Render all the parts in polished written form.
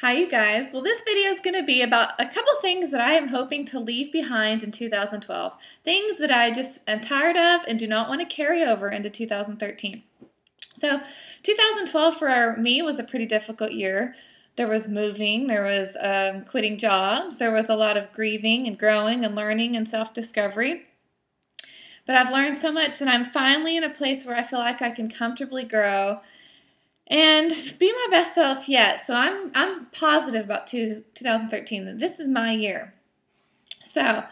Hi you guys. Well, this video is going to be about a couple things that I am hoping to leave behind in 2012. Things that I just am tired of and do not want to carry over into 2013. So 2012 for me was a pretty difficult year. There was moving, there was quitting jobs, there was a lot of grieving and growing and learning and self-discovery. But I've learned so much and I'm finally in a place where I feel like I can comfortably grow and be my best self yet. So I'm positive about 2013 that this is my year. So I'm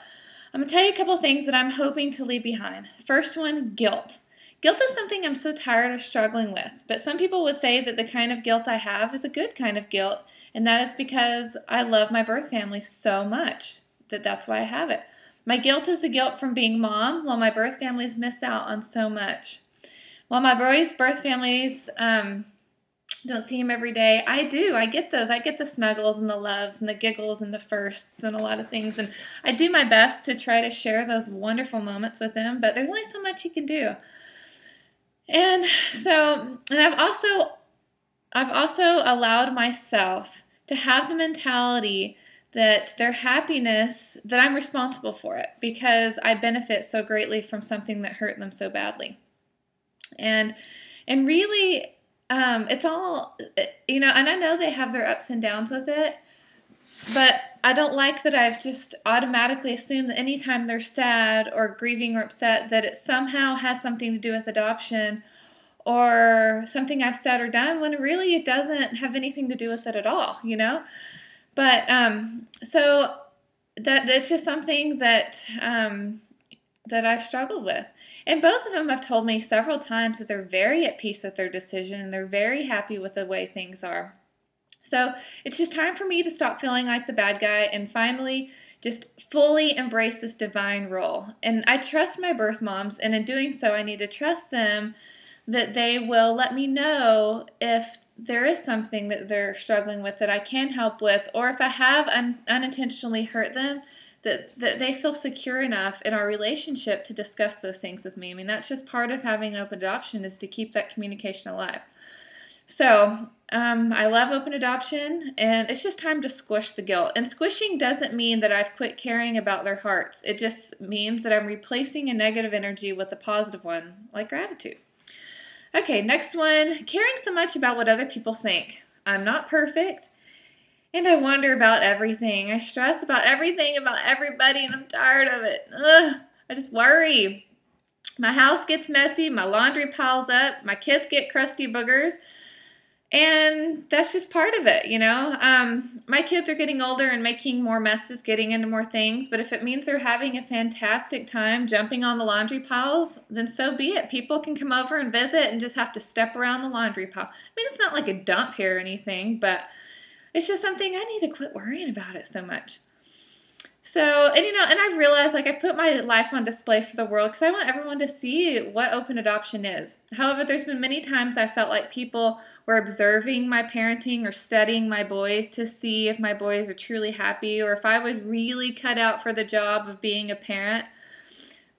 going to tell you a couple of things that I'm hoping to leave behind. First one, guilt. Guilt is something I'm so tired of struggling with, but some people would say that the kind of guilt I have is a good kind of guilt, and that is because I love my birth family so much that's why I have it. My guilt is the guilt from being mom, while my birth families miss out on so much. While my boys' birth families don't see him every day, I do. I get those. I get the snuggles and the loves and the giggles and the firsts and a lot of things, and I do my best to try to share those wonderful moments with him, but there's only so much you can do. And I've also allowed myself to have the mentality that their happiness, that I'm responsible for it because I benefit so greatly from something that hurt them so badly. And really, it's all, and I know they have their ups and downs with it, but I don't like that I've just automatically assumed that anytime they're sad or grieving or upset that it somehow has something to do with adoption or something I've said or done when really it doesn't have anything to do with it at all, But so that's just something that I've struggled with. And both of them have told me several times that they're very at peace with their decision and they're very happy with the way things are. So it's just time for me to stop feeling like the bad guy and finally just fully embrace this divine role. And I trust my birth moms, and in doing so, I need to trust them that they will let me know if there is something that they're struggling with that I can help with, or if I have unintentionally hurt them, that they feel secure enough in our relationship to discuss those things with me. I mean, that's just part of having an open adoption, is to keep that communication alive. So I love open adoption, and it's just time to squish the guilt. And squishing doesn't mean that I've quit caring about their hearts. It just means that I'm replacing a negative energy with a positive one, like gratitude. Okay, next one, caring so much about what other people think. I'm not perfect, and I wonder about everything. I stress about everything, about everybody, and I'm tired of it. Ugh, I just worry. My house gets messy, my laundry piles up, my kids get crusty boogers, and that's just part of it, My kids are getting older and making more messes, getting into more things, but if it means they're having a fantastic time jumping on the laundry piles, then so be it. People can come over and visit and just have to step around the laundry pile. I mean, it's not like a dump here or anything, but it's just something I need to quit worrying about it so much. So, and I've realized, I've put my life on display for the world because I want everyone to see what open adoption is. However, there's been many times I felt like people were observing my parenting or studying my boys to see if my boys are truly happy or if I was really cut out for the job of being a parent.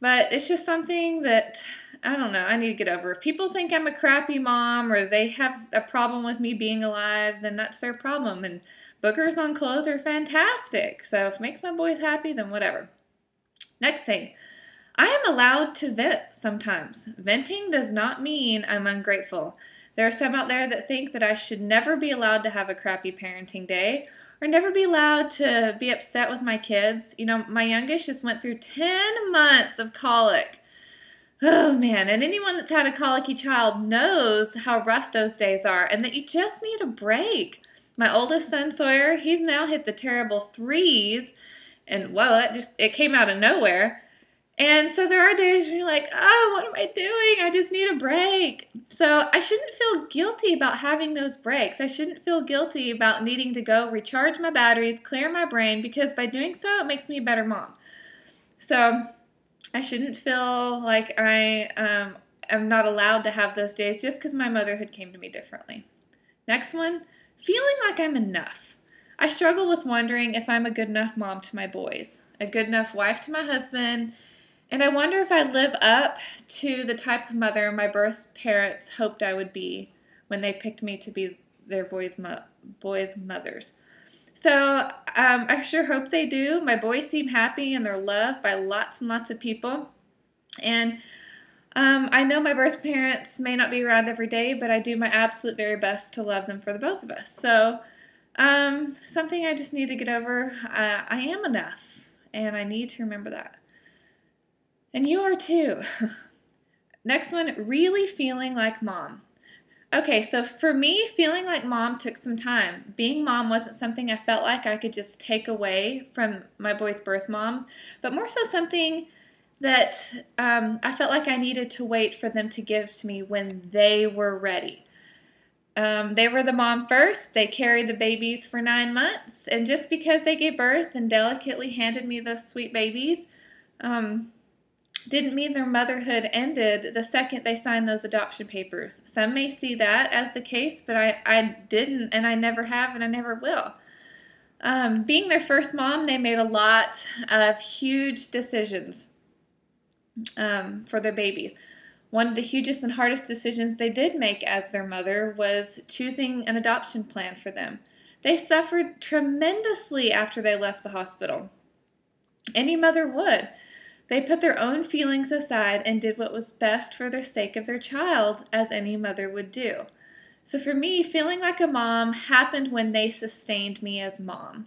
But it's just something that, I don't know, I need to get over. If people think I'm a crappy mom or they have a problem with me being alive, then that's their problem. And boogers on clothes are fantastic. So if it makes my boys happy, then whatever. Next thing, I am allowed to vent sometimes. Venting does not mean I'm ungrateful. There are some out there that think that I should never be allowed to have a crappy parenting day or never be allowed to be upset with my kids. My youngest just went through 10 months of colic. Oh man, and anyone that's had a colicky child knows how rough those days are and that you just need a break. My oldest son, Sawyer, he's now hit the terrible 3s, and well, it came out of nowhere. And so there are days when you're like, oh, what am I doing? I just need a break. So I shouldn't feel guilty about having those breaks. I shouldn't feel guilty about needing to go recharge my batteries, clear my brain, because by doing so, it makes me a better mom. So I shouldn't feel like I am not allowed to have those days just because my motherhood came to me differently. Next one, feeling like I'm enough. I struggle with wondering if I'm a good enough mom to my boys, a good enough wife to my husband, and I wonder if I live up to the type of mother my birth parents hoped I would be when they picked me to be their boys' boys' mothers. So I sure hope they do. My boys seem happy and they're loved by lots and lots of people. And I know my birth parents may not be around every day, but I do my absolute very best to love them for the both of us. So something I just need to get over. I am enough, and I need to remember that. And you are too. Next one, really feeling like mom. Okay, so for me, feeling like mom took some time. Being mom wasn't something I felt like I could just take away from my boys' birth moms, but more so something that I felt like I needed to wait for them to give to me when they were ready. They were the mom first. They carried the babies for 9 months, and just because they gave birth and delicately handed me those sweet babies, didn't mean their motherhood ended the second they signed those adoption papers. Some may see that as the case, but I didn't, and I never have, and I never will. Being their first mom, they made a lot of huge decisions for their babies. One of the hugest and hardest decisions they did make as their mother was choosing an adoption plan for them. They suffered tremendously after they left the hospital. Any mother would. They put their own feelings aside and did what was best for the sake of their child, as any mother would do. So for me, feeling like a mom happened when they sustained me as mom.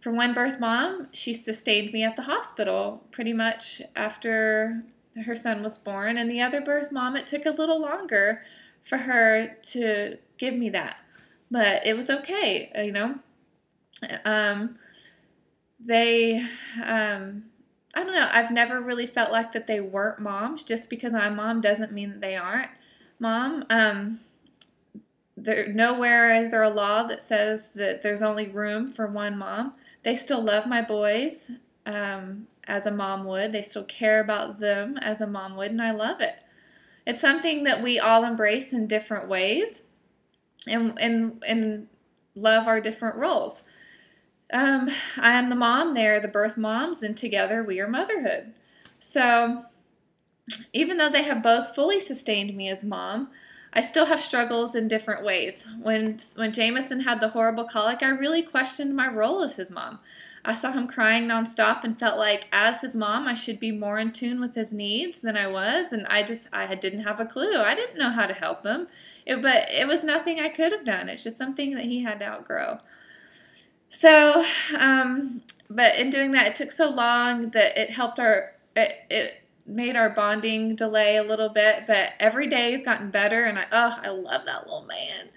For one birth mom, she sustained me at the hospital pretty much after her son was born, and the other birth mom, it took a little longer for her to give me that. But it was okay, you know. I don't know, I've never really felt like that they weren't moms. Just because I'm mom doesn't mean that they aren't mom. Nowhere is there a law that says that there's only room for one mom. They still love my boys as a mom would. They still care about them as a mom would, and I love it. It's something that we all embrace in different ways and love our different roles. I am the mom, they are the birth moms, and together we are motherhood. So even though they have both fully sustained me as mom, I still have struggles in different ways. When Jameson had the horrible colic, I really questioned my role as his mom. I saw him crying nonstop and felt like as his mom I should be more in tune with his needs than I was, and I didn't have a clue. I didn't know how to help him. But it was nothing I could have done. It's just something that he had to outgrow. So, but in doing that, it took so long that it made our bonding delay a little bit, but every day has gotten better, and I love that little man.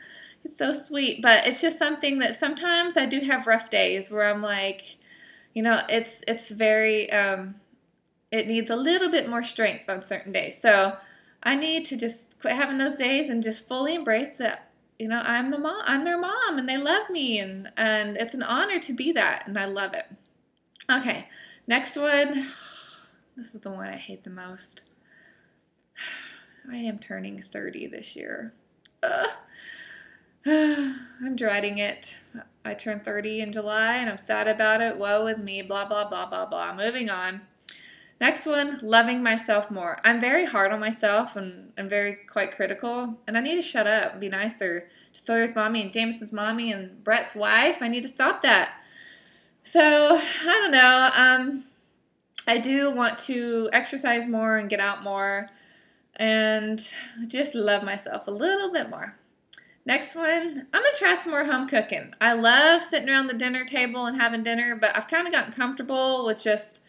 He's so sweet, but it's just something that sometimes I do have rough days where I'm like, you know, it's very, it needs a little bit more strength on certain days. So I need to just quit having those days and just fully embrace that. You know, I'm their mom, and they love me, and it's an honor to be that, and I love it. Okay, next one. This is the one I hate the most. I am turning 30 this year. I'm dreading it. I turned 30 in July, and I'm sad about it. Woe is me, blah, blah, blah, blah, blah. Moving on. Next one, loving myself more. I'm very hard on myself, and I'm very quite critical, and I need to shut up and be nicer to Sawyer's mommy and Jameson's mommy and Brett's wife. I need to stop that. So, I don't know. I do want to exercise more and get out more and just love myself a little bit more. Next one, I'm going to try some more home cooking. I love sitting around the dinner table and having dinner, but I've kind of gotten comfortable with just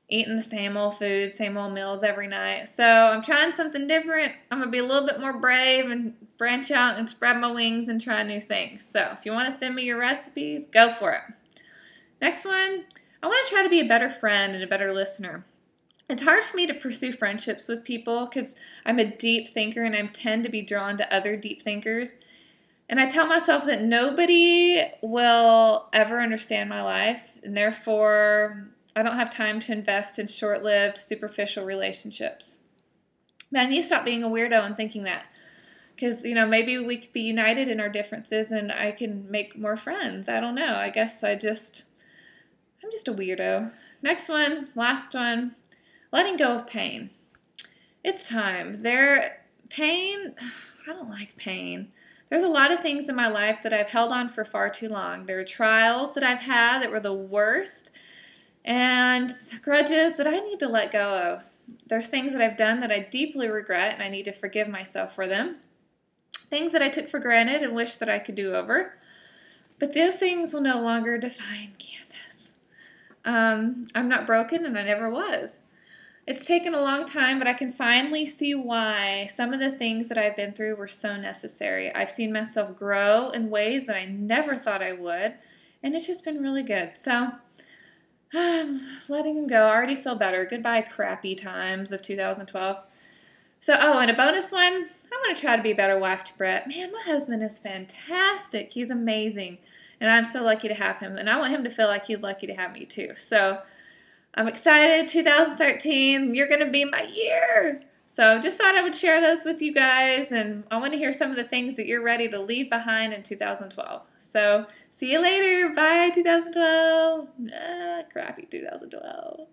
eating the same old foods, same old meals every night. So I'm trying something different. I'm going to be a little bit more brave and branch out and spread my wings and try new things. So if you want to send me your recipes, go for it. Next one, I want to try to be a better friend and a better listener. It's hard for me to pursue friendships with people because I'm a deep thinker and I tend to be drawn to other deep thinkers. And I tell myself that nobody will ever understand my life, and therefore I don't have time to invest in short-lived, superficial relationships. But I need to stop being a weirdo and thinking that. Because, you know, maybe we could be united in our differences and I can make more friends. I don't know. I guess I'm just a weirdo. Next one, last one, letting go of pain. It's time. I don't like pain. There's a lot of things in my life that I've held on for far too long. There are trials that I've had that were the worst, and grudges that I need to let go of. There's things that I've done that I deeply regret, and I need to forgive myself for them. Things that I took for granted and wish that I could do over. But those things will no longer define Candace. I'm not broken, and I never was. It's taken a long time, but I can finally see why some of the things that I've been through were so necessary. I've seen myself grow in ways that I never thought I would, and it's just been really good. So I'm letting them go. I already feel better. Goodbye, crappy times of 2012. So, and a bonus one, I want to try to be a better wife to Brett. Man, my husband is fantastic. He's amazing, and I'm so lucky to have him, and I want him to feel like he's lucky to have me too. So I'm excited. 2013, you're going to be my year. So just thought I would share those with you guys, and I want to hear some of the things that you're ready to leave behind in 2012. So see you later. Bye, 2012. Crappy 2012.